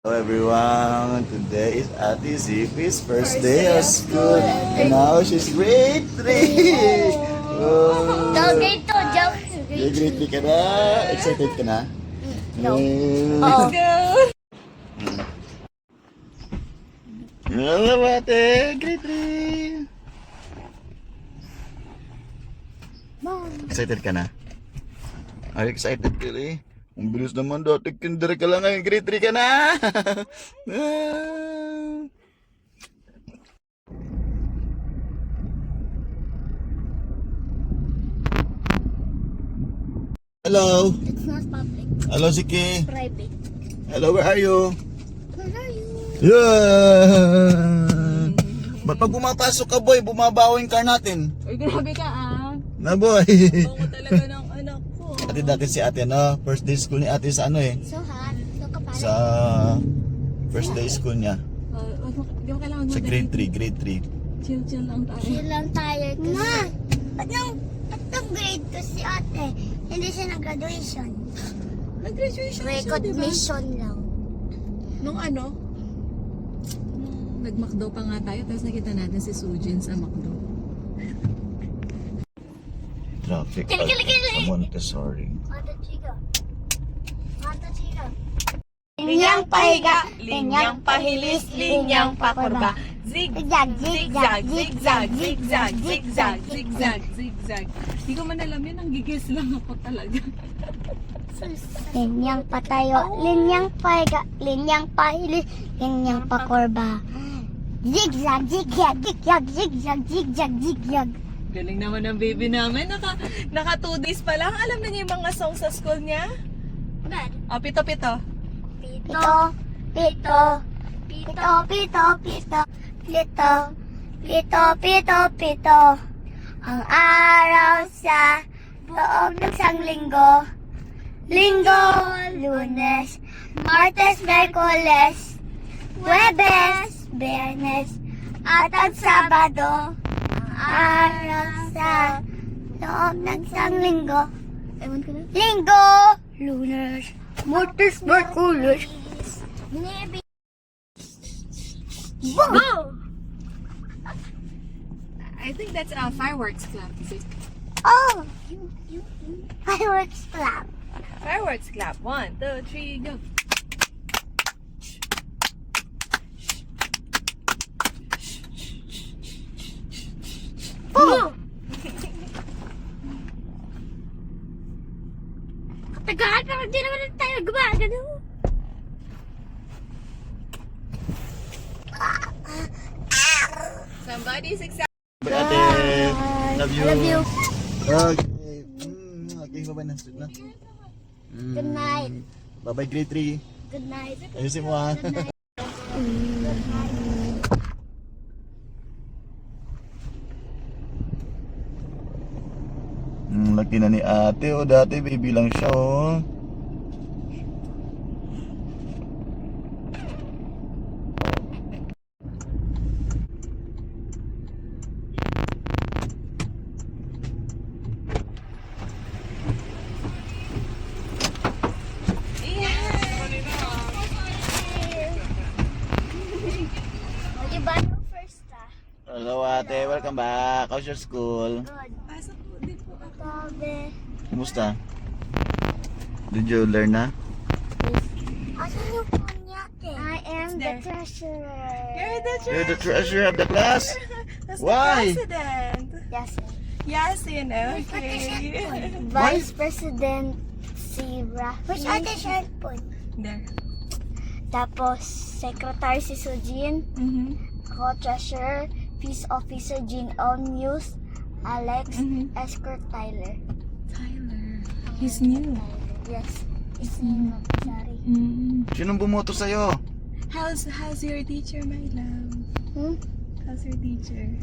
Hello everyone, today is Ate Zippy's first day of school and now she's grade 3! Oh. Grade 2, joke. Grade 3 ka na? Excited ka na? No. Let's go! Hello ate, grade 3! Excited ka na? Are you excited really? Ang bilis naman dati, kinder ka lang ngayon, grade 3 ka na! Hello! It's not public. Hello, Ziki! Private. Hello, where are you? Where are you? Yan! Ba't pag pumapasok ka, boy, bumabaw yung car natin? Uy, grabe ka ah. Na, boy! Bango talaga ng anak ko. Ate dati si ate, no? First day school ni ate sa ano eh? So hot. So kapal. Sa first day school niya. Di mo kailangan Sa grade 3, grade 3. Chill lang tayo. Chill lang tayo. Ma! Ba't nung grade 2 si ate? Hindi siya nag-graduation. Nag-graduation siya, diba? Recognition lang. Nung ano? Nag-McDo pa nga tayo, tapos nakita natin si Sujin sa McDo. Traffic Kili, kili, kili. sa Montessori. Ate Chica. Ate Chica. Linyang pahiga, linyang pahilis, linyang pakurba. Zigzag, zigzag, zigzag, zigzag, zigzag, zigzag, zigzag. Hindi ko man alam yun, nanggigis lang ako talaga. Linyang patayo, linyang pahiga, linyang pahilis, linyang pakurba. Zigzag, zigzag, zigzag, zigzag, zigzag, zigzag. Galing naman ng baby namin. Naka 2 days pa lang. Alam na niya yung mga songs sa school niya? Oh, pito-pito. Pito, pito, pito, pito, pito, pito, pito, pito, pito. Ang araw sa loob ng isang linggo. Linggo, Lunes, Martes, Merkules, Huwebes, Biyernes, at ang Sabado. Ang araw sa loob ng isang linggo. Ewan ko na. Linggo, Lunes, Martes, Merkules. Boom! I think that's a fireworks clap. Oh! Fireworks clap. Fireworks clap. 1, 2, 3, go. Boom! Tagaan, pero di naman tayo gumagano. Somebody's excited. Bye, ate! Love you! I love you. Okay. Okay, bye-bye na. Sweet na. Good night. Bye-bye, grade 3. Good night. Ayusin mo ha. Good night. Laki na ni ate, oh. Dati baby lang siya, oh. Iba yung first Hello ate, welcome back. How's your school? Good. Pasok po din po ako. Tabi. Kumusta? Did you learn na? Asan yung phone niya, ate? I am the there. treasurer. You're the treasurer of the class? That's Why? the president. Yes. Yasin, okay. Vice President Sira. Which ate siya phone? There. Tapos, Secretary si Sujin. Ako, Treasurer. Peace Officer Jean O. News. Alex. Escort Tyler. Tyler. He's new. Yes. His name. Sorry. Sinong bumoto sa'yo? How's your teacher, my love? Hmm? How's your teacher?